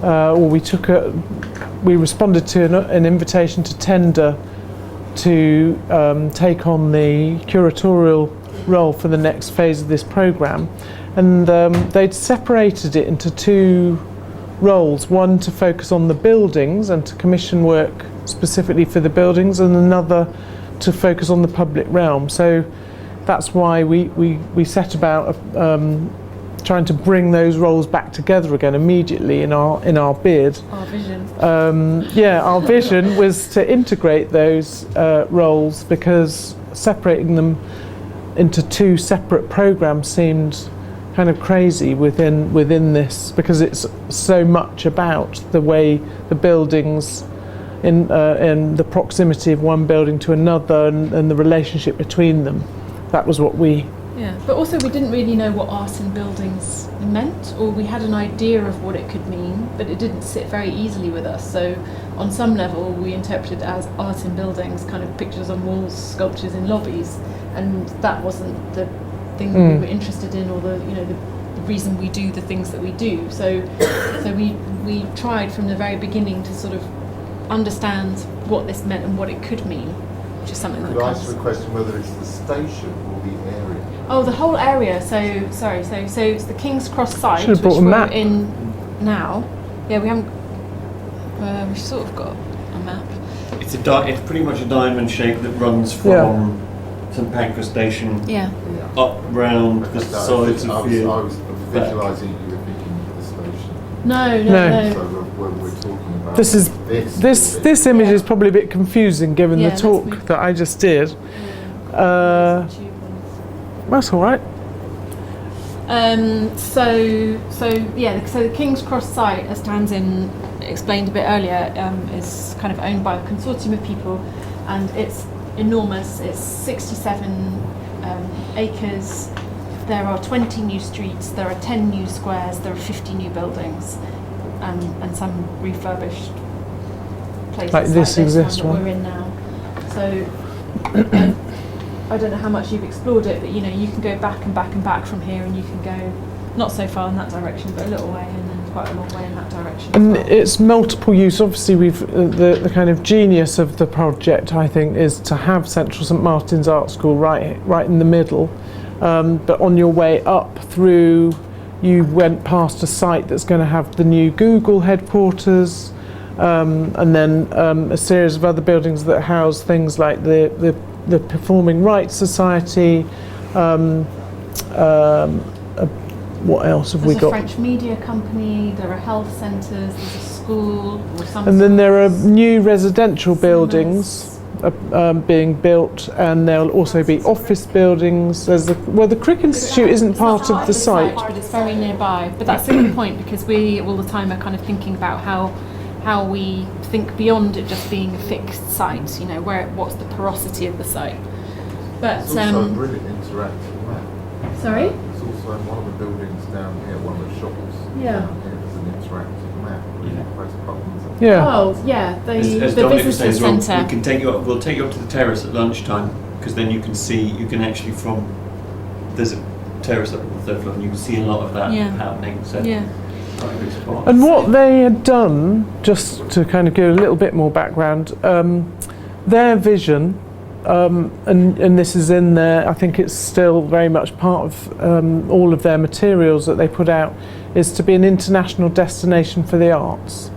we responded to an invitation to tender to take on the curatorial role for the next phase of this programme, and they'd separated it into two roles, one to focus on the buildings and to commission work specifically for the buildings, and another to focus on the public realm. So that's why we set about trying to bring those roles back together again immediately in our bid. Our vision. Our vision was to integrate those roles, because separating them into two separate programmes seemed kind of crazy within this, because it's so much about the way the buildings in the proximity of one building to another and the relationship between them. That was what we... Yeah, but also we didn't really know what art in buildings meant, or we had an idea of what it could mean, but it didn't sit very easily with us. So on some level we interpreted it as art in buildings, kind of pictures on walls, sculptures in lobbies, and that wasn't the thing that we were interested in, or the reason we do the things that we do. So we tried from the very beginning to sort of understand what this meant and what it could mean, which is something that could I ask the question whether it's the station or the area? Oh, the whole area. So it's the King's Cross site, which we're in now. Yeah, we haven't. We've sort of got a map. It's pretty much a diamond shape that runs from St Pancras Station up round the sides of the... I was visualising you were thinking of the station. No. So when we're talking about this image is probably a bit confusing given the talk that I just did. That's all right. So the King's Cross site, as Tamsin explained a bit earlier, is kind of owned by a consortium of people, and it's enormous. It's 67 acres. There are 20 new streets, there are 10 new squares, there are 50 new buildings, and some refurbished places like this that we're in now. So I don't know how much you've explored it, but you can go back and back and back from here, and you can go not so far in that direction, but a little way, and then quite a long way in that direction. And it's multiple use. Obviously, the kind of genius of the project, I think, is to have Central St Martin's Art School right in the middle. But on your way up through, you went past a site that's going to have the new Google headquarters, and then a series of other buildings that house things like the Performing Rights Society. What else have we got? There's a French media company, there are health centres, there's a school, or some. And then there are new residential buildings being built, and there'll also be office buildings. There's the Crick Institute isn't part of the site, but it's very nearby. But that's a good point, because we all the time are kind of thinking about how we think beyond it just being a fixed site. What's the porosity of the site? But it's also a really interactive map. Sorry? There's also in one of the buildings down here, one of the shops down here, there's an interactive map where you can press buttons. Yeah. Oh, yeah. As The Dominic visitor says, we'll centre. take you up to the terrace at lunchtime, because then you can actually there's a terrace up on the third floor, and you can see a lot of that happening. So quite a good spot. And what they had done, just to kind of give a little bit more background, their vision, and this is in there, I think it's still very much part of all of their materials that they put out, is to be an international destination for the arts.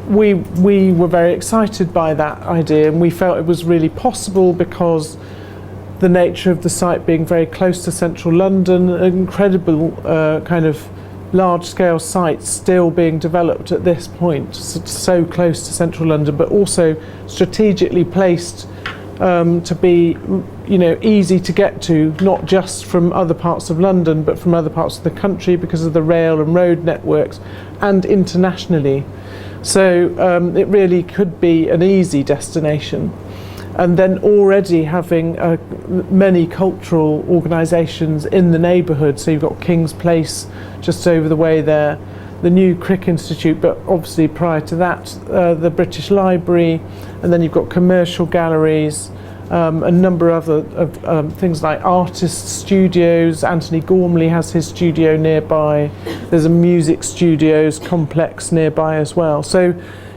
We were very excited by that idea, and we felt it was really possible because the nature of the site being very close to central London, an incredible kind of large-scale sites still being developed at this point, so close to central London, but also strategically placed to be, easy to get to, not just from other parts of London, but from other parts of the country because of the rail and road networks, and internationally. So it really could be an easy destination. And then already having many cultural organisations in the neighbourhood. So you've got King's Place just over the way there, the new Crick Institute, but obviously prior to that, the British Library, and then you've got commercial galleries, a number of other things like artist studios. Anthony Gormley has his studio nearby. There's a music studios complex nearby as well. So,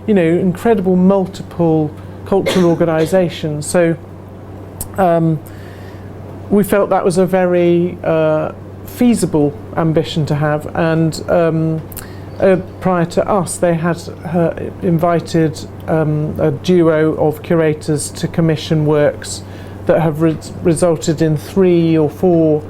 you know, incredible multiple cultural organisations. So we felt that was a very feasible ambition to have, and prior to us they had invited a duo of curators to commission works that have resulted in 3 or 4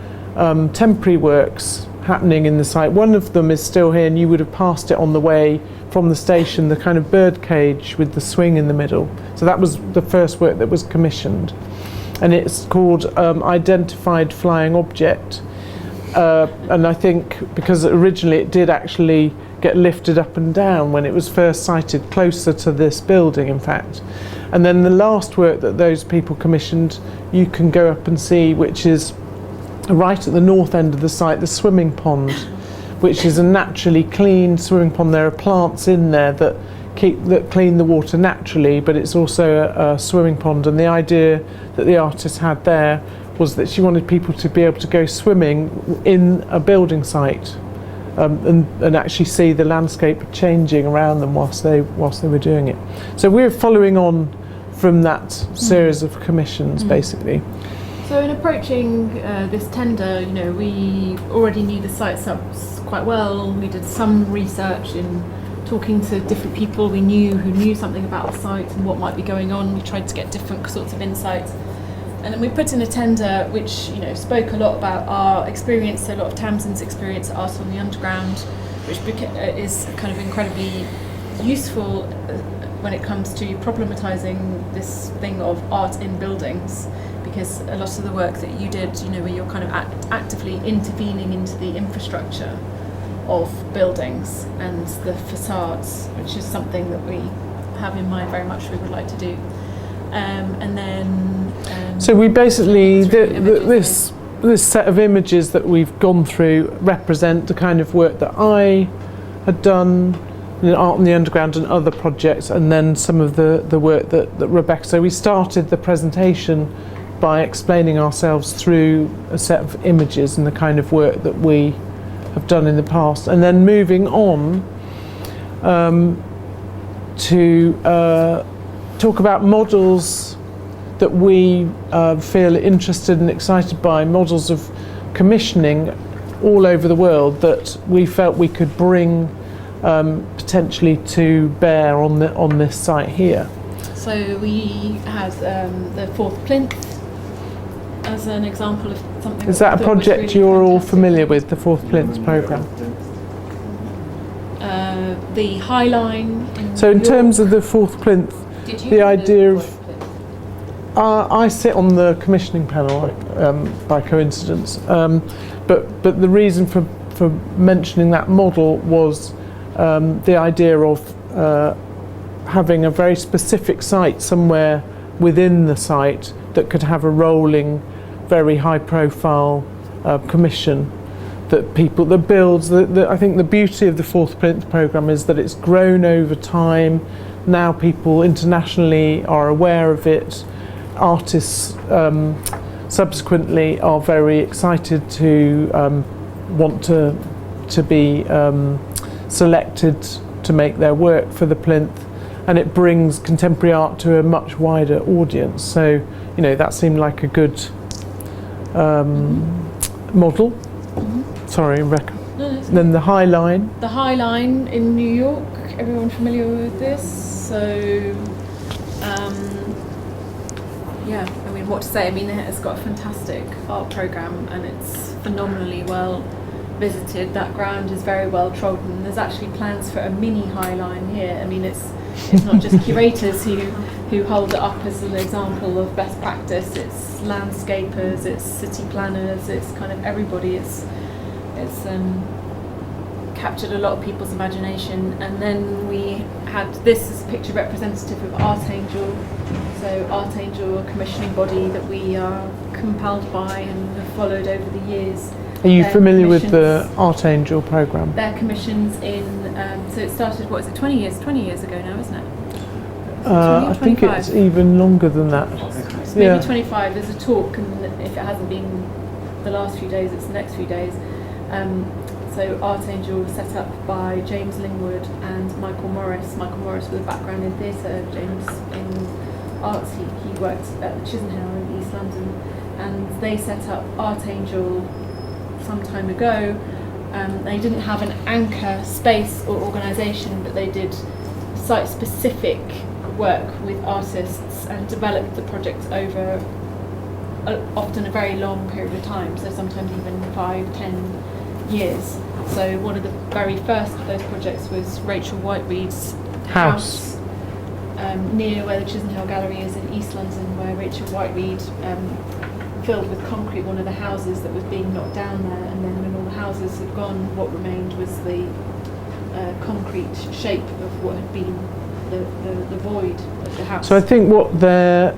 temporary works happening in the site. One of them is still here, and you would have passed it on the way from the station, the kind of bird cage with the swing in the middle. So that was the first work that was commissioned, and it's called Identified Flying Object. And I think because originally it did actually get lifted up and down when it was first sighted, closer to this building in fact. And then the last work that those people commissioned you can go up and see, which is right at the north end of the site, the swimming pond, which is a naturally clean swimming pond. There are plants in there that clean the water naturally, but it's also a swimming pond. And the idea that the artist had there was that she wanted people to be able to go swimming in a building site, and actually see the landscape changing around them whilst they were doing it. So we're following on from that series of commissions, basically. So in approaching this tender, you know, we already knew the site subs quite well. We did some research in talking to different people we knew who knew something about the site and what might be going on. We tried to get different sorts of insights. And then we put in a tender which, you know, spoke a lot about our experience, a lot of Tamsin's experience at Art on the Underground, which is kind of incredibly useful when it comes to problematising this thing of art in buildings, because a lot of the work that you did, you know, where you're kind of actively intervening into the infrastructure of buildings and the facades, which is something that we have in mind very much we would like to do. And then so we basically this set of images that we've gone through represent the kind of work that I had done in Art on the Underground and other projects, and then some of the work that Rebecca. So we started the presentation by explaining ourselves through a set of images and the kind of work that we have done in the past, and then moving on to talk about models that we feel interested and excited by, models of commissioning all over the world that we felt we could bring potentially to bear on this site here. So we had the Fourth Plinth as an example of something. Is that a project really you're all familiar with, the Fourth Plinth programme? The High Line. So in terms of the Fourth Plinth, the idea of I sit on the commissioning panel by coincidence, but the reason for mentioning that model was the idea of having a very specific site somewhere within the site that could have a rolling, very high-profile commission that builds. I think the beauty of the Fourth Plinth programme is that it's grown over time. Now people internationally are aware of it. Artists subsequently are very excited to want to be selected to make their work for the Plinth, and it brings contemporary art to a much wider audience. So, you know, that seemed like a good model. Sorry, Rebecca. No, then the High Line. The High Line in New York. Everyone familiar with this? So, yeah, I mean, what to say? I mean, it's got a fantastic art programme and it's phenomenally well visited. That ground is very well trodden. There's actually plans for a mini High Line here. I mean, it's not just curators who hold it up as an example of best practice. It's landscapers, it's city planners, it's kind of everybody. It's captured a lot of people's imagination. And then we had this as a picture representative of Art Angel. So Art Angel, a commissioning body that we are compelled by and have followed over the years. Are you familiar with the Art Angel programme? Their commissions in, so it started, what is it, 20 years ago now, isn't it? I think it's even longer than that. maybe 25. There's a talk, and if it hasn't been the last few days, it's the next few days. So Art Angel was set up by James Lingwood and Michael Morris. Michael Morris with a background in theatre, James in arts. He worked at the Chisenhale in East London, and they set up Art Angel some time ago. They didn't have an anchor space or organisation, but they did site-specific work with artists and developed the project over often a very long period of time, so sometimes even 5-10 years. So one of the very first of those projects was Rachel Whiteread's house near where the Chisenhale Gallery is in East London, where Rachel Whiteread filled with concrete one of the houses that was being knocked down there, and then when all the houses had gone, what remained was the concrete shape of what had been the void of the house. So I think what their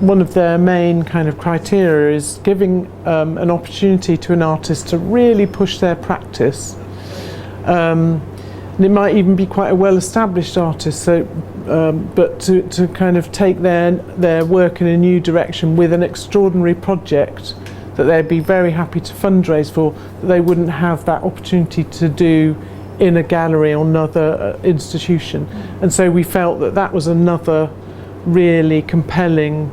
one of their main kind of criteria is giving an opportunity to an artist to really push their practice. And it might even be quite a well-established artist, so but to kind of take their work in a new direction with an extraordinary project that they'd be very happy to fundraise for, that they wouldn't have that opportunity to do in a gallery or another institution. And so we felt that that was another really compelling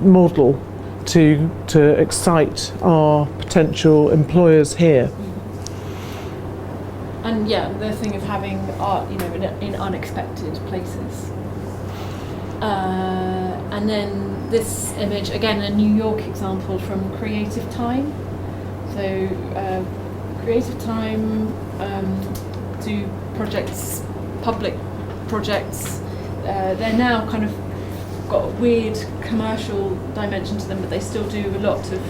model to excite our potential employers here. And yeah, the thing of having art, you know, in unexpected places. And then this image, again, a New York example from Creative Time. So Creative Time do projects, public projects. They're now kind of got a weird commercial dimension to them, but they still do a lot of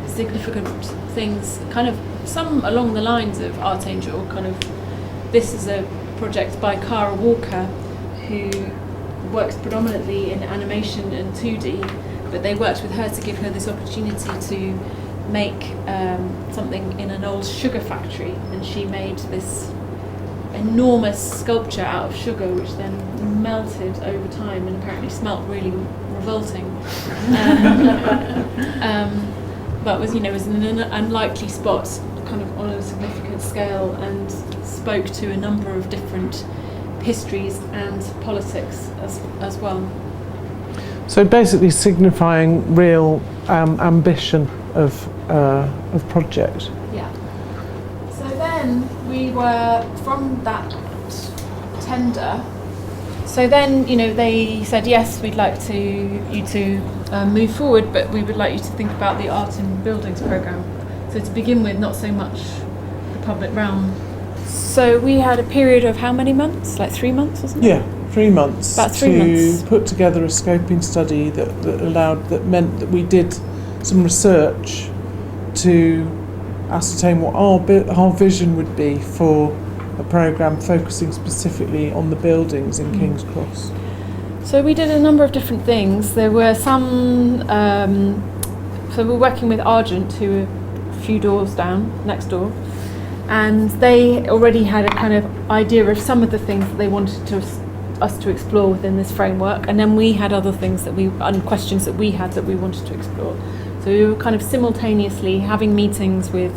significant things, kind of some along the lines of Art Angel. Kind of, this is a project by Cara Walker, who works predominantly in animation and 2D, but they worked with her to give her this opportunity to make something in an old sugar factory, and she made this enormous sculpture out of sugar, which then melted over time and apparently smelt really revolting. But was in an unlikely spot, kind of on a significant scale, and spoke to a number of different histories and politics as well. So basically signifying real ambition of project. Yeah. So then we were from that tender. So then, they said, yes, we'd like you to move forward, but we would like you to think about the Art in Buildings programme. So to begin with, not so much the public realm. So we had a period of how many months? Like 3 months, wasn't it? Yeah, 3 months. About 3 months. To put together a scoping study that meant that we did some research to ascertain what our vision would be for a programme focusing specifically on the buildings in King's Cross. So we did a number of different things. There were some, so we're working with Argent, who are a few doors down, next door, and they already had a kind of idea of some of the things that they wanted us to explore within this framework, and then we had other things and questions that we had that we wanted to explore. So we were kind of simultaneously having meetings with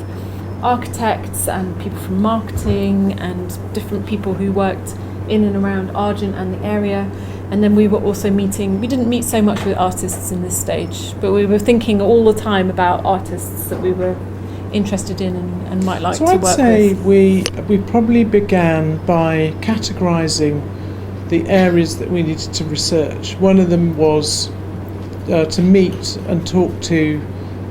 architects and people from marketing and different people who worked in and around Argent and the area. And then we were also we didn't meet so much with artists in this stage, but we were thinking all the time about artists that we were interested in and might like to work with. So I'd say we probably began by categorising the areas that we needed to research. One of them was to meet and talk to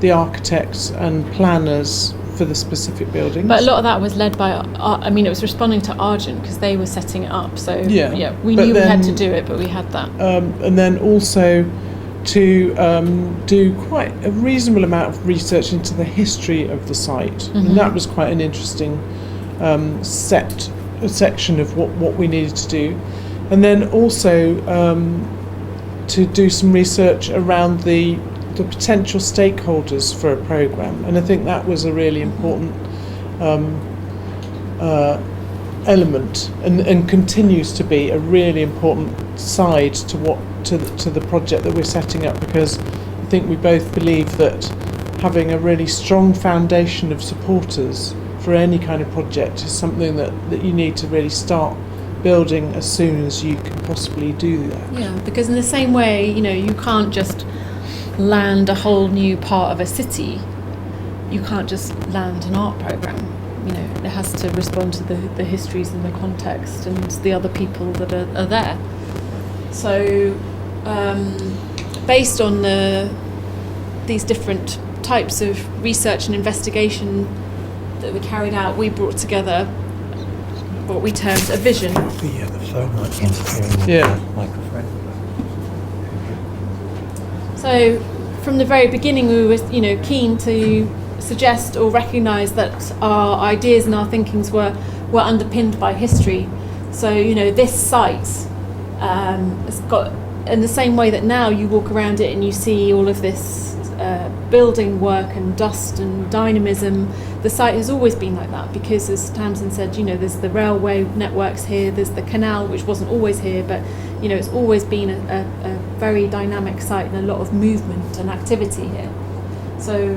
the architects and planners for the specific buildings. But a lot of that was led by, it was responding to Argent because they were setting it up. So we knew we had to do it, but we had that. And then also to do quite a reasonable amount of research into the history of the site. Mm-hmm. And that was quite an interesting section of what we needed to do. And then also to do some research around the potential stakeholders for a programme, and I think that was a really important element and continues to be a really important side to the project that we're setting up, because I think we both believe that having a really strong foundation of supporters for any kind of project is something that you need to really start building as soon as you can possibly do that. Yeah, because in the same way, you can't just land a whole new part of a city. You can't just land an art programme. It has to respond to the histories and the context and the other people that are there. So, based on these different types of research and investigation that we carried out, we brought together what we termed a vision. The phone might be interfering with the microphone. So, from the very beginning, we were, keen to suggest or recognise that our ideas and our thinkings were underpinned by history. So, this site has got, in the same way that now you walk around it and you see all of this building work and dust and dynamism, the site has always been like that, because, as Tamsin said, there's the railway networks here, there's the canal, which wasn't always here, but it's always been a very dynamic site and a lot of movement and activity here. So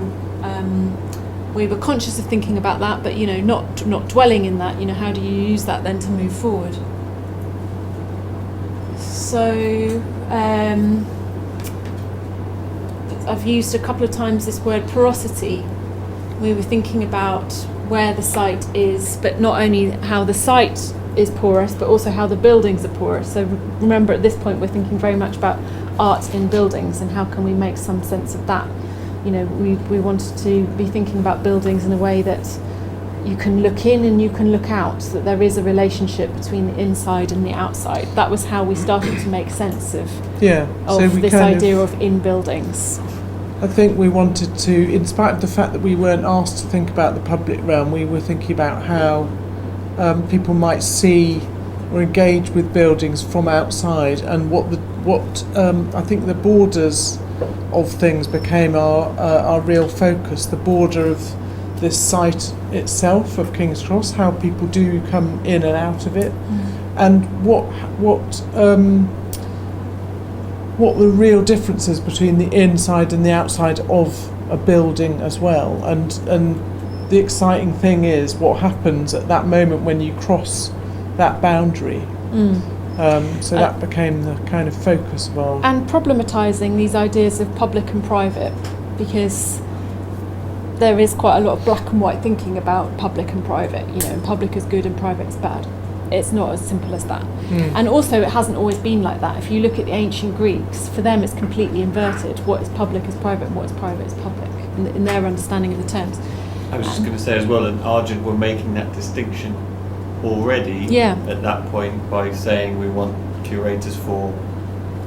we were conscious of thinking about that, but not dwelling in that. How do you use that then to move forward? So I've used a couple of times this word porosity. We were thinking about where the site is, but not only how the site is porous, but also how the buildings are porous. So remember, at this point, we're thinking very much about art in buildings and how can we make some sense of that. We wanted to be thinking about buildings in a way that you can look in and you can look out, that there is a relationship between the inside and the outside. That was how we started to make sense of this idea of in buildings. I think we wanted to, in spite of the fact that we weren't asked to think about the public realm, we were thinking about how people might see or engage with buildings from outside, and what I think the borders of things became our real focus. The border of this site itself of King's Cross, how people do come in and out of it, and what the real difference is between the inside and the outside of a building as well. And the exciting thing is what happens at that moment when you cross that boundary. So that became the kind of focus of our... And problematising these ideas of public and private, because there is quite a lot of black and white thinking about public and private, and public is good and private is bad. It's not as simple as that. And also it hasn't always been like that. If you look at the ancient Greeks, for them it's completely inverted. What is public is private and what is private is public, in their understanding of the terms. I was just going to say as well, and Argent were making that distinction already at that point by saying we want curators for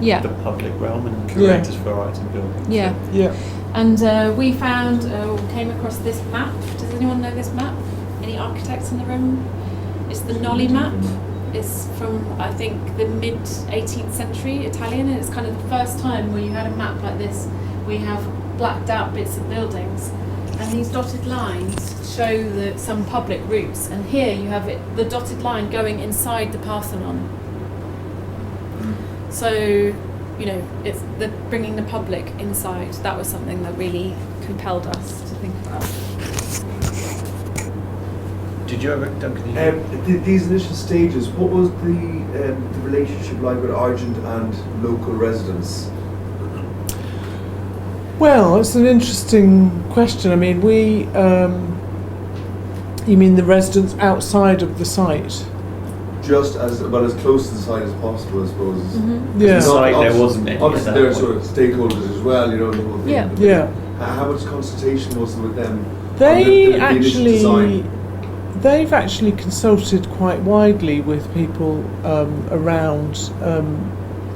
the public realm and curators for art and buildings. And we found, came across this map. Does anyone know this map? Any architects in the room? It's the Nolli map. It's from, I think, the mid-18th century Italian, and it's kind of the first time where you had a map like this, where you have blacked out bits of buildings, and these dotted lines show some public routes, and here you have the dotted line going inside the Parthenon. So, it's bringing the public inside. That was something that really compelled us to think about. Did you ever, Duncan? These initial stages, what was the relationship like with Argent and local residents? Well, it's an interesting question. I mean, you mean the residents outside of the site? Just as close to the site as possible, I suppose. Mm-hmm. The site there wasn't any. Obviously, there are sort of stakeholders as well, the whole thing. Yeah. How much consultation was there with them? They've actually consulted quite widely with people around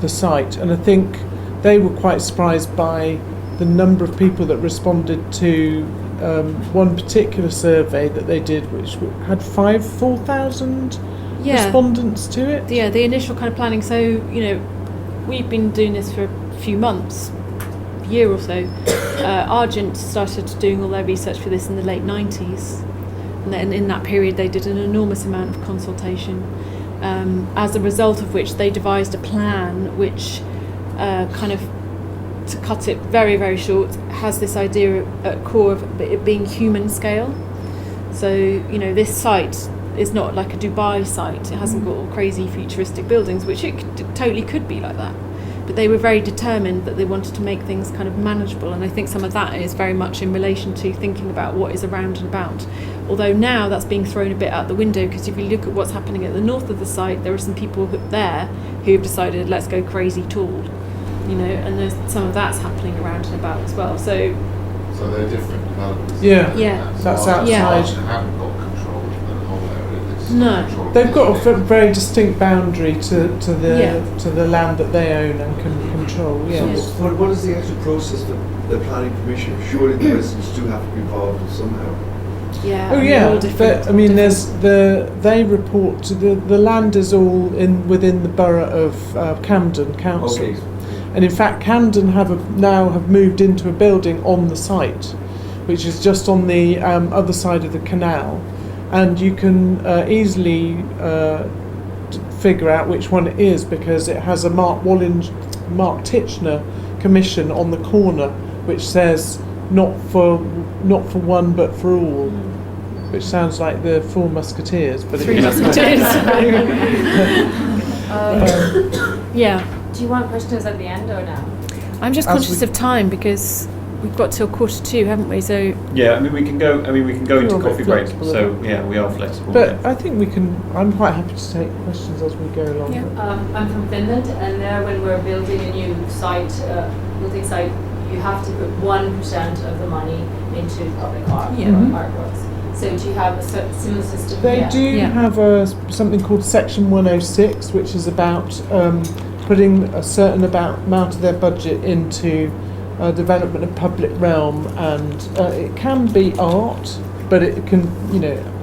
the site, and I think they were quite surprised by the number of people that responded to one particular survey that they did, which had 4,000 respondents to it. Yeah, the initial kind of planning. So, we've been doing this for a few months, a year or so. Argent started doing all their research for this in the late 90s. and in that period they did an enormous amount of consultation, as a result of which they devised a plan which kind of, to cut it very, very short, has this idea at core of it being human scale. So, you know, this site is not like a Dubai site. It hasn't got all crazy futuristic buildings, which it totally could be like that. But they were very determined that they wanted to make things kind of manageable, and I think some of that is very much in relation to thinking about what is around and about. Although now that's being thrown a bit out the window, because if you look at what's happening at the north of the site, there are some people there who have decided, let's go crazy tall, you know, and there's some of that's happening around and about as well. So they're different developers. Yeah. Yeah. That's So outside. Argent haven't got control of the whole area. It's No. control of They've this got a area. very distinct boundary to Yeah. the land that they own and can control. So Yes. what is the actual process for the planning permission? Surely the residents do have to be involved somehow. yeah, Oh and they're yeah, all different, I mean, different. they report to the land is all within the borough of Camden Council, Okay. and in fact Camden now have moved into a building on the site, which is just on the other side of the canal, and you can easily figure out which one it is because it has a Mark Titchener commission on the corner, which says not for one but for all. Which sounds like the Four Musketeers, but Three it Musketeers. Yeah, Do you want questions at the end or now? I'm just As conscious we- of time because we've got till 1:45, haven't we? So Yeah, I mean we can go into We're a bit coffee break. flexible, So aren't yeah, we are flexible. But I think we can. I'm quite happy to take questions as we go along. Yeah. I'm from Finland, and there when we're building a new site, you have to put 1% of the money into public art Yeah. Mhm. artworks. So do you have a similar system? They here? do Yeah. have something called Section 106, which is about putting a certain amount of their budget into development of public realm, and it can be art, but it can,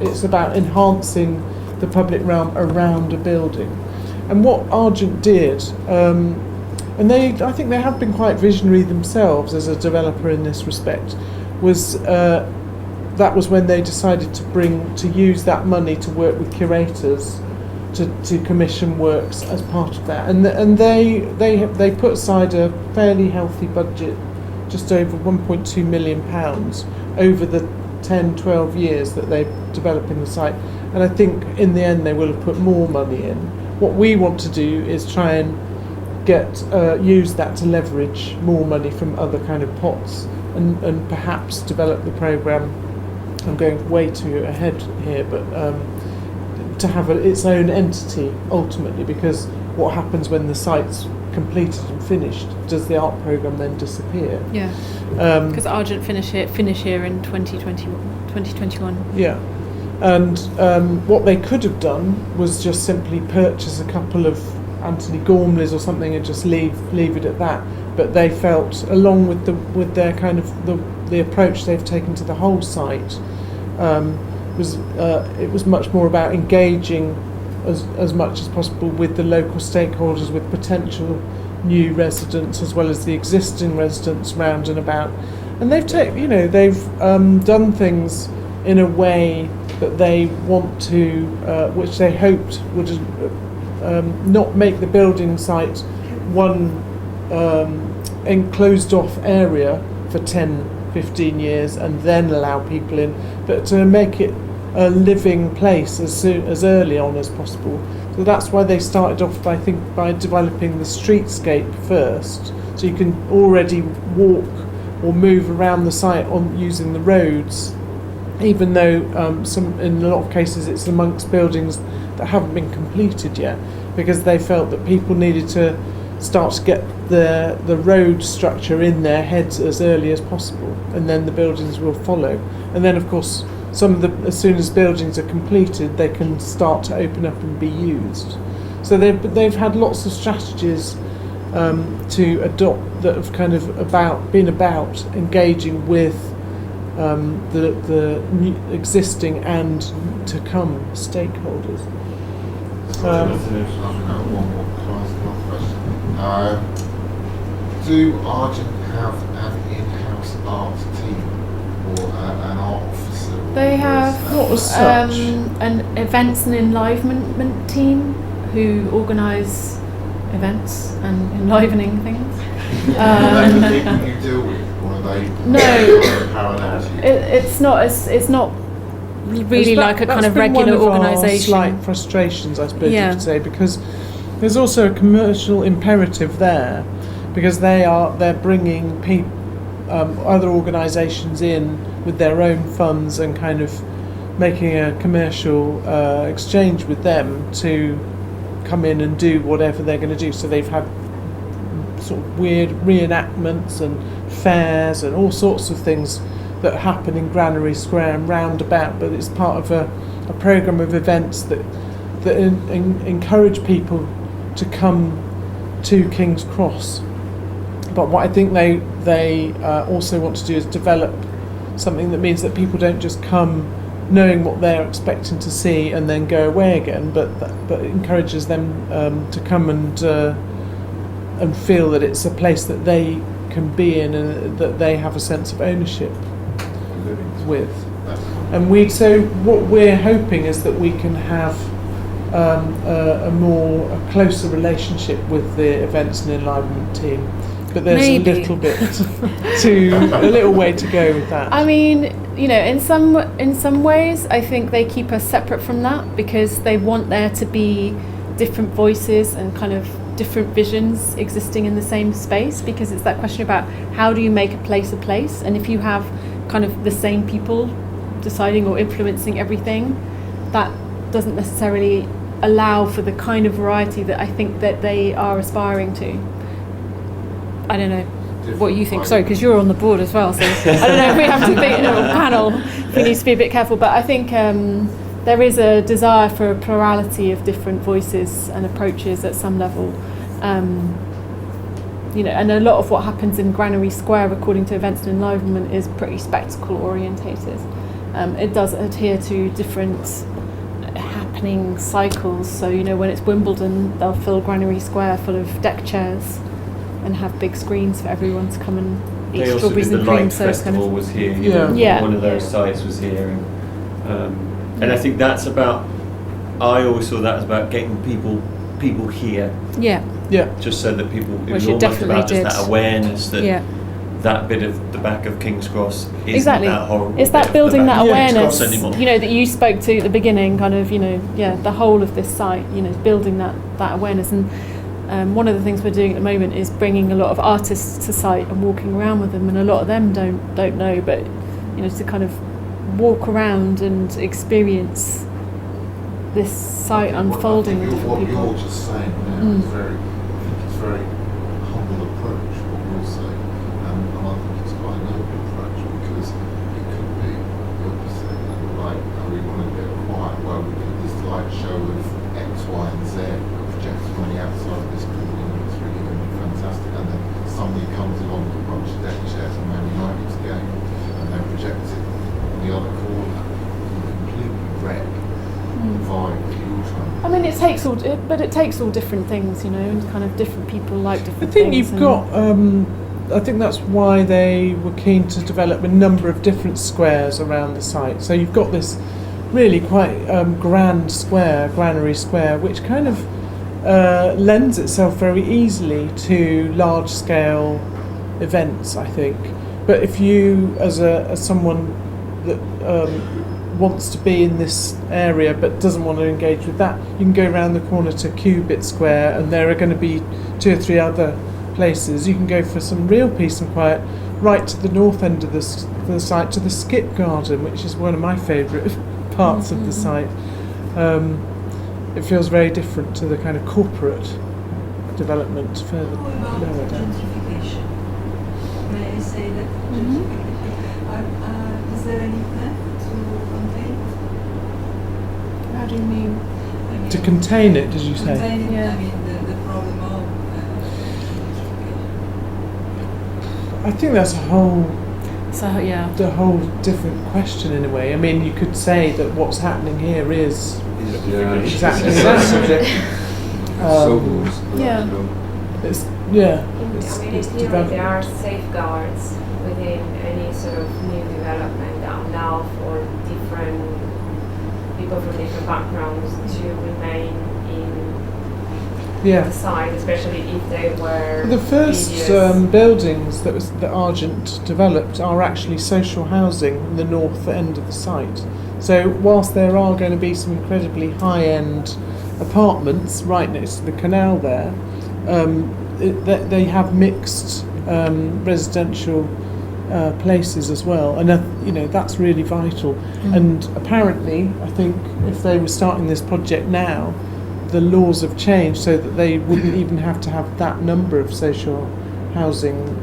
it's about enhancing the public realm around a building. And what Argent did, and I think they have been quite visionary themselves as a developer in this respect, was that was when they decided to use that money to work with curators to commission works as part of that, and they put aside a fairly healthy budget, just over £1.2 million over the 10-12 years that they're developing the site, and I think in the end they will have put more money in. What we want to do is try and use that to leverage more money from other kind of pots, and perhaps develop the programme. I'm going way too ahead here, but to have its own entity ultimately, because what happens when the site's completed and finished? Does the art programme then disappear? yeah, because Argent finish here in 2021. Yeah, and what they could have done was just simply purchase a couple of Anthony Gormleys or something and just leave it at that. But they felt, along with their kind of the approach they've taken to the whole site, it was much more about engaging as much as possible with the local stakeholders, with potential new residents as well as the existing residents round and about. And they've done things in a way that they want to, which they hoped would not make the building site one enclosed off area for 10-15 years and then allow people in, but to make it a living place as early on as possible. So that's why they started off by developing the streetscape first, so you can already walk or move around the site on using the roads, even though in a lot of cases it's amongst buildings that haven't been completed yet, because they felt that people needed to start to get the road structure in their heads as early as possible, and then the buildings will follow. And then of course as soon as buildings are completed, they can start to open up and be used. So they've had lots of strategies to adopt that have kind of been about engaging with the new, existing and to come stakeholders. I've got one more question. Do Argent have an in-house art team or an art officer They have Not as such. an events and enlivenment team who organise events and enlivening things. Are they the people you deal with, or are they parallel to you? It's not really like a kind of regular organisation. Slight frustrations, I suppose Yeah. you could say, because there's also a commercial imperative there, because they're bringing other organisations in with their own funds and kind of making a commercial exchange with them to come in and do whatever they're going to do. So they've had sort of weird reenactments and fairs and all sorts of things that happen in Granary Square and roundabout, but it's part of a programme of events that encourage people to come to King's Cross. But what I think they also want to do is develop something that means that people don't just come knowing what they're expecting to see and then go away again, but encourages them to come and feel that it's a place that they can be in and that they have a sense of ownership with. And so what we're hoping is that we can have a closer relationship with the events and enlivenment team. But there's Maybe. a little way to go with that. I mean, in some ways, I think they keep us separate from that because they want there to be different voices and kind of different visions existing in the same space, because it's that question about how do you make a place, and if you have kind of the same people deciding or influencing everything, that doesn't necessarily allow for the kind of variety that I think that they are aspiring to. I don't know what you think. Sorry, because you're on the board as well, so I don't know if we have to be in a panel. We need to be a bit careful, but I think there is a desire for a plurality of different voices and approaches at some level. And a lot of what happens in Granary Square, according to Events and Enlivenment, is pretty spectacle orientated. It does adhere to different happening cycles. So when it's Wimbledon, they'll fill Granary Square full of deck chairs and have big screens for everyone to come and eat They also strawberries did and the cream. Light So it's Festival kind of was here. Yeah. One of those sites was here, and I think that's about. I always saw that as about getting people here, yeah. just so that people. It was Which it almost definitely about just did. that awareness that Yeah. that bit of the back of King's Cross isn't Exactly. that horrible. It's bit that of building the that back of King's awareness, Cross anymore. that you spoke to at the beginning, kind of, the whole of this site, building that awareness. And one of the things we're doing at the moment is bringing a lot of artists to site and walking around with them, and a lot of them don't know, but to kind of walk around and experience this site unfolding with different What people. you're just saying there is it's very humble approach, what you're saying, and I think it's quite a noble approach, because it could be the opposite, and we want a bit of quiet, well, we do this light show of X, Y and Z, projected on the outside of this building, it's really going to be fantastic, and then somebody comes along with a bunch of deck chairs and Man United's game, and they project it on the other corner, and completely wreck vibe that you're trying to. I mean, it takes all different things, and kind of different people like different I think things. you've got. I think that's why they were keen to develop a number of different squares around the site. So you've got this really quite grand square, Granary Square, which kind of lends itself very easily to large-scale events, I think. But if you, as someone that wants to be in this area but doesn't want to engage with that, you can go around the corner to Cubit Square, and there are going to be 2 or 3 other places. You can go for some real peace and quiet right to the north end of the site, to the Skip Garden, which is one of my favourite parts of the site. It feels very different to the kind of corporate development further lower down. Gentrification. May I say that gentrification? Is there any plan to contain? How do you mean? I mean, To contain it, did you say? contain it, Yeah. I mean the problem of gentrification. I think that's a whole different question in a way. I mean, you could say that what's happening here is exactly that subject. It's in theory there are safeguards within any sort of new development now for different people from different backgrounds to remain in Yeah. the site, especially if they were The first buildings that Argent developed are actually social housing in the north end of the site. So whilst there are going to be some incredibly high-end apartments right next to the canal there, they have mixed residential places as well, and that's really vital. And apparently, I think if they were starting this project now, the laws have changed so that they wouldn't even have to have that number of social housing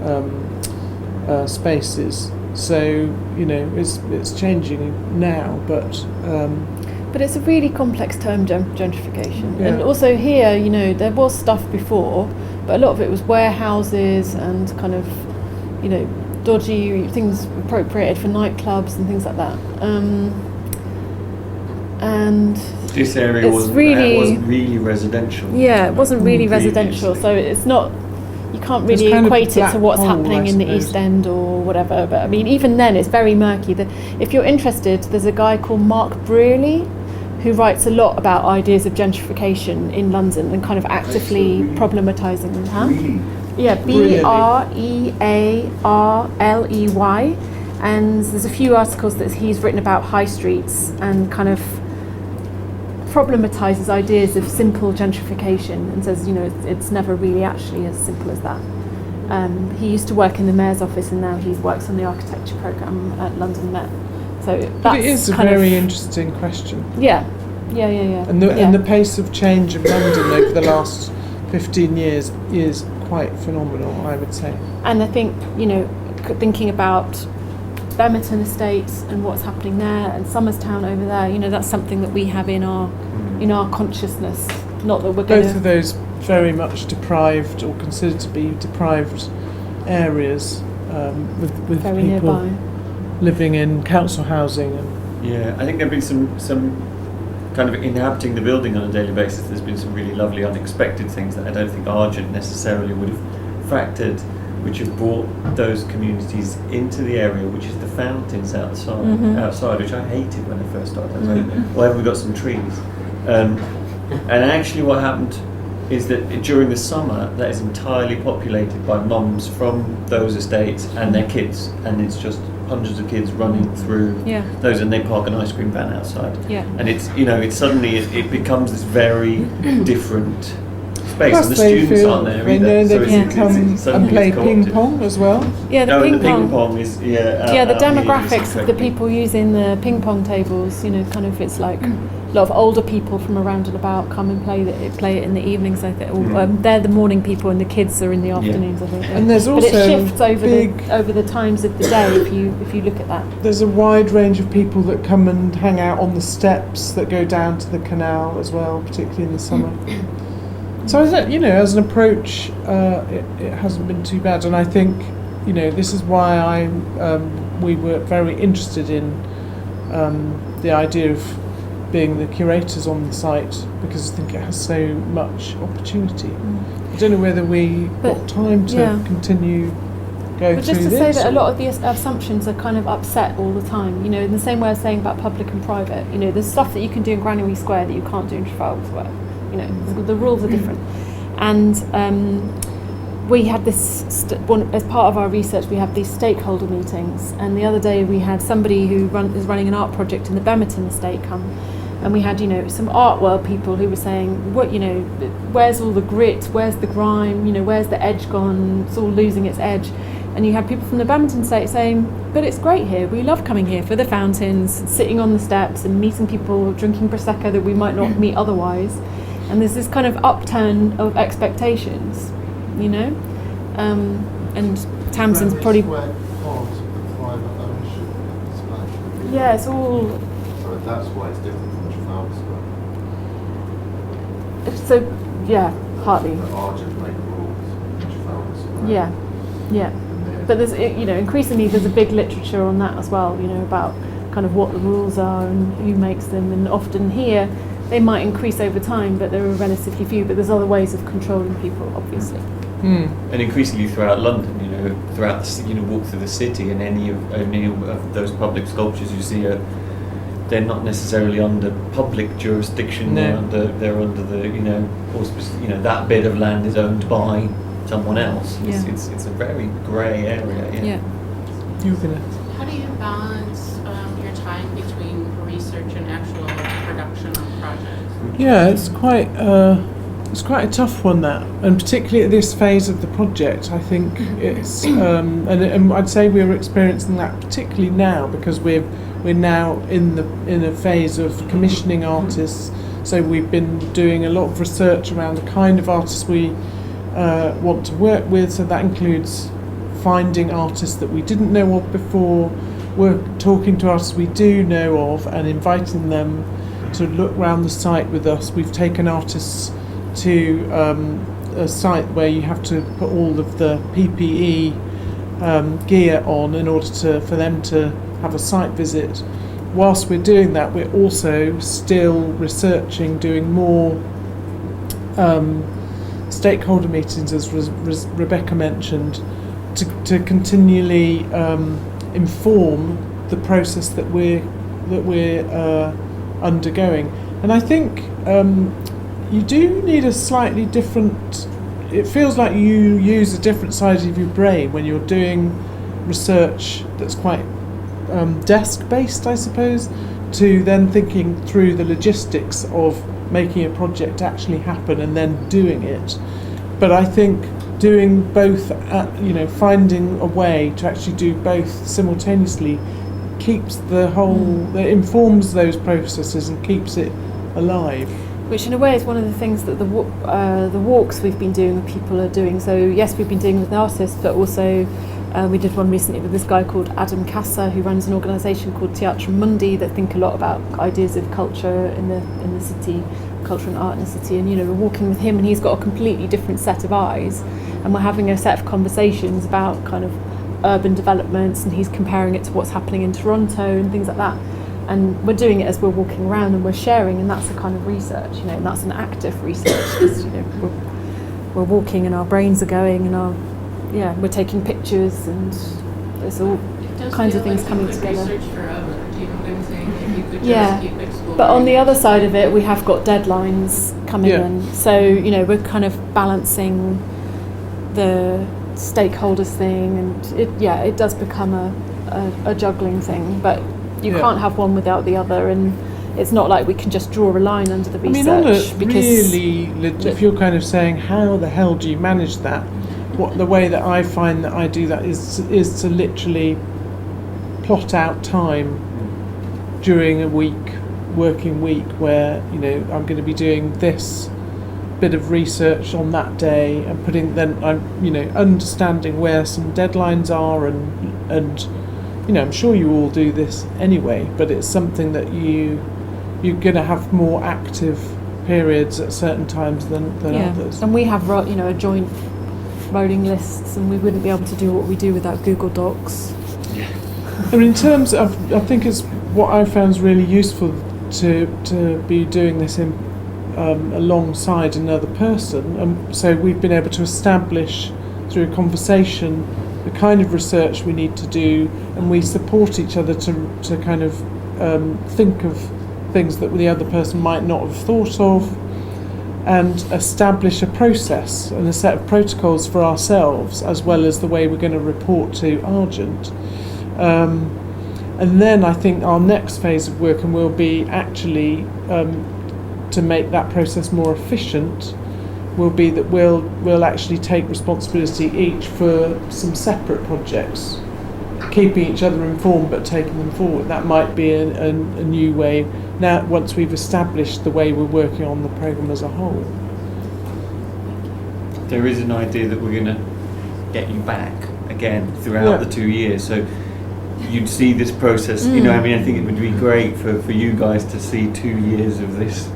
spaces. So it's changing now, but it's a really complex term, gentrification. Yeah. And also here, there was stuff before, but a lot of it was warehouses and kind of, dodgy things appropriated for nightclubs and things like that. And this area wasn't really residential. Yeah, it wasn't really Previously. residential, so it's not. You can't It's really kind of equate it black to what's hole, happening I in the suppose. East End or whatever. But I mean, even then, it's very murky. If you're interested, there's a guy called Mark Brearley who writes a lot about ideas of gentrification in London and kind of actively problematising them. Huh? Really? Yeah, Brearley. Brearley. And there's a few articles that he's written about high streets and kind of problematises ideas of simple gentrification and says, it's never really actually as simple as that. He used to work in the mayor's office and now he works on the architecture programme at London Met. So that's but it is a very interesting question. Yeah. And the pace of change in London over the last 15 years is quite phenomenal, I would say. And I think, thinking about Bemerton Estates and what's happening there and Somerstown over there, that's something that we have in our consciousness. Not that we're going Both of those very much deprived or considered to be deprived areas with very people nearby. living in council housing. Yeah, I think there have been some kind of inhabiting the building on a daily basis. There's been some really lovely unexpected things that I don't think Argent necessarily would have factored, which have brought those communities into the area, which is the fountains outside, which I hated when I first started. I was like, why haven't we got some trees? And actually what happened is that during the summer, that is entirely populated by mums from those estates and their kids, and it's just hundreds of kids running through those, and they park an ice cream van outside. Yeah. And it's suddenly it becomes this very different space, Plus and the they students feel aren't there they either. know they So can come and play ping pong as well. Yeah, the ping pong is the demographics of the people using the ping pong tables, kind of it's like a lot of older people from around and about come and play it in the evenings. I think they're the morning people, and the kids are in the afternoons. I think. And there's also but it shifts over the times of the day if you look at that. There's a wide range of people that come and hang out on the steps that go down to the canal as well, particularly in the summer. So as an approach, it hasn't been too bad, and I think this is why we were very interested in the idea of being the curators on the site, because I think it has so much opportunity. I don't know whether we got time to continue going but through just to this. say that a lot of the assumptions are kind of upset all the time, in the same way I was saying about public and private. there's stuff that you can do in Granary Square that you can't do in Trafalgar Square. The rules are different. And we had this, as part of our research, we have these stakeholder meetings. And the other day we had somebody who is running an art project in the Bemerton estate come. And we had, some art world people who were saying, where's all the grit, where's the grime, where's the edge gone, it's all losing its edge. And you had people from the Bemerton estate saying, but it's great here, we love coming here for the fountains, sitting on the steps and meeting people, drinking Prosecco that we might not meet otherwise. And there's this kind of upturn of expectations, and Tamsin's probably... Part of the private ownership of this land. Yeah, it's all... So that's why it's different from Trafalgar Square. So, yeah, partly. The Argent make rules in Trafalgar Square. Yeah. But there's, increasingly there's a big literature on that as well, about kind of what the rules are and who makes them. And often here, they might increase over time, but there are relatively few. But there's other ways of controlling people, obviously. And increasingly throughout London, throughout walk through the city, and any of those public sculptures you see are they're not necessarily under public jurisdiction. No. They're under the that bit of land is owned by someone else. It's a very grey area. You're gonna. How do you balance your time between research and actual production of projects? Yeah, it's quite a tough one, that, and particularly at this phase of the project, I think it's and I'd say we're experiencing that particularly now because we're now in a phase of commissioning artists. So we've been doing a lot of research around the kind of artists we want to work with. So that includes finding artists that we didn't know of before, talking to artists we do know of, and inviting them to look around the site with us. We've taken artists to a site where you have to put all of the PPE gear on in order for them to have a site visit. Whilst we're doing that, we're also still researching, doing more stakeholder meetings, as Rebecca mentioned, to continually inform the process that we're undergoing. And I think you do need a slightly different. It feels like you use a different side of your brain when you're doing research that's quite desk-based, I suppose, to then thinking through the logistics of making a project actually happen and then doing it. But I think doing both, finding a way to actually do both simultaneously keeps the whole, it informs those processes and keeps it alive. Which in a way is one of the things that the walks we've been doing with people are doing. So yes, we've been doing with artists, but also we did one recently with this guy called Adam Casa, who runs an organisation called Teatro Mundi that think a lot about ideas of culture in the city, culture and art in the city. And we're walking with him, and he's got a completely different set of eyes, and we're having a set of conversations about kind of urban developments, and he's comparing it to what's happening in Toronto and things like that. And we're doing it as we're walking around and we're sharing, and that's a kind of research, and that's an active research. Because, we're walking and our brains are going, and we're taking pictures, and there's all kinds of things coming together. Research forever. Do you know what I'm saying? If you could just keep exploring. But on the other side of it, we have got deadlines coming in, so we're kind of balancing the stakeholders thing, and it does become a juggling thing, but. You can't have one without the other, and it's not like we can just draw a line under the research. I mean, because if you're kind of saying, how the hell do you manage that? The way that I find that I do that is to literally plot out time during a working week, where I'm going to be doing this bit of research on that day, and understanding where some deadlines are, and I'm sure you all do this anyway, but it's something that you're going to have more active periods at certain times than others. And we have a joint rolling lists, and we wouldn't be able to do what we do without Google Docs. Yeah. I mean, in terms of, I think it's what I found is really useful to be doing this in alongside another person. So we've been able to establish through a conversation the kind of research we need to do, and we support each other to kind of think of things that the other person might not have thought of, and establish a process and a set of protocols for ourselves, as well as the way we're going to report to Argent. And then I think our next phase of work, and will be actually to make that process more efficient, will be that we'll actually take responsibility each for some separate projects, keeping each other informed but taking them forward. That might be a new way now, once we've established the way we're working on the programme as a whole. There is an idea that we're going to get you back again throughout the 2 years, so you'd see this process, I think it would be great for you guys to see 2 years of this,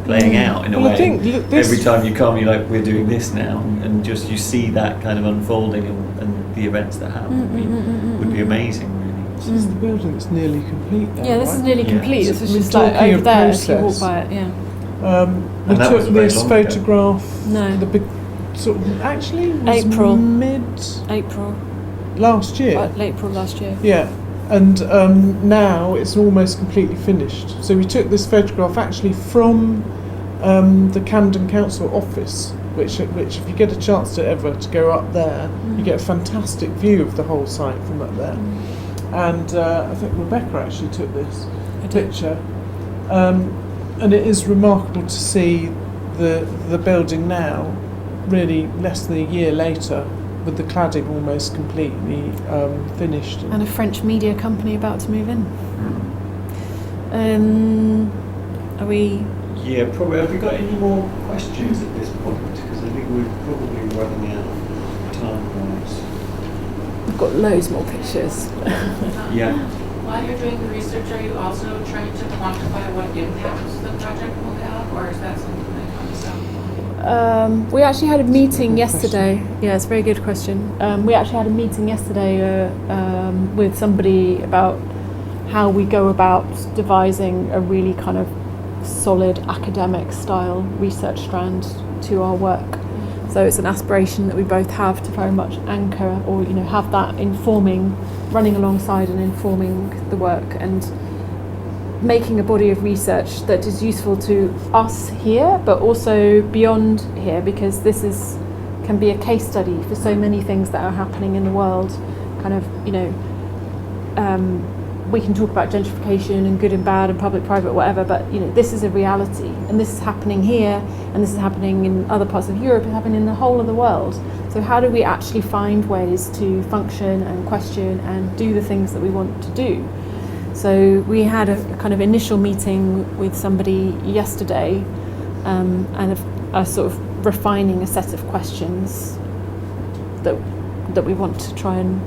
playing out in a way. I think every time you come, you're like, we're doing this now, and just you see that kind of unfolding and the events that happen would be amazing, really. This is the building that's nearly complete now, this is nearly complete. So this is just like over there if you walk by it, we took this photograph, the big sort of, actually it was April mid-April last year. April last year. Yeah, And now it's almost completely finished. So we took this photograph actually from the Camden Council office, which if you get a chance to go up there, you get a fantastic view of the whole site from up there. And I think Rebecca actually took this picture. And it is remarkable to see the building now, really less than a year later, with the cladding almost completely finished. And a French media company about to move in. Are we... Yeah, probably. Have we got any more questions at this point? Because I think we're probably running out of time-wise. We've got loads more pictures. Yeah. While you're doing the research, are you also trying to quantify what impacts the project will have, or is that something that comes out? We actually had a meeting yesterday. Yeah, it's a very good question. We actually had a meeting yesterday with somebody about how we go about devising a really kind of solid academic style research strand to our work. So it's an aspiration that we both have to very much anchor, or have that running alongside and informing the work, and making a body of research that is useful to us here, but also beyond here, because this can be a case study for so many things that are happening in the world. Kind of, we can talk about gentrification and good and bad and public, private, whatever, but this is a reality, and this is happening here, and this is happening in other parts of Europe, it's happening in the whole of the world. So how do we actually find ways to function and question and do the things that we want to do? So we had a kind of initial meeting with somebody yesterday, and a sort of refining a set of questions that we want to try and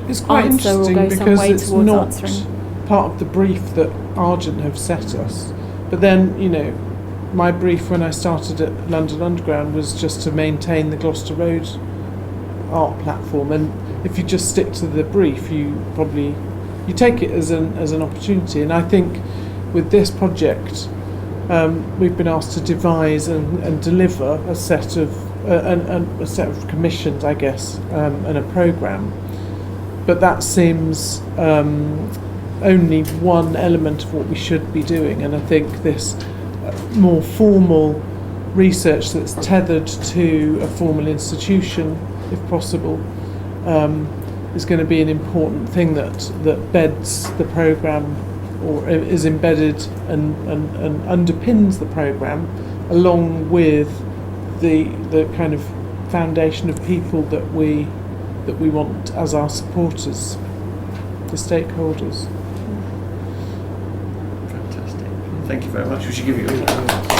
it's quite answer or interesting go some because way it's towards not answering. Part of the brief that Argent have set us. But then, my brief when I started at London Underground was just to maintain the Gloucester Road art platform, and if you just stick to the brief, you take it as an opportunity. And I think with this project, we've been asked to devise and deliver a set of commissions, I guess, and a programme. But that seems only one element of what we should be doing, and I think this more formal research that's tethered to a formal institution, if possible, is going to be an important thing that beds the programme, or is embedded and underpins the programme, along with the kind of foundation of people that we want as our supporters, the stakeholders. Fantastic. Thank you very much. We should give you a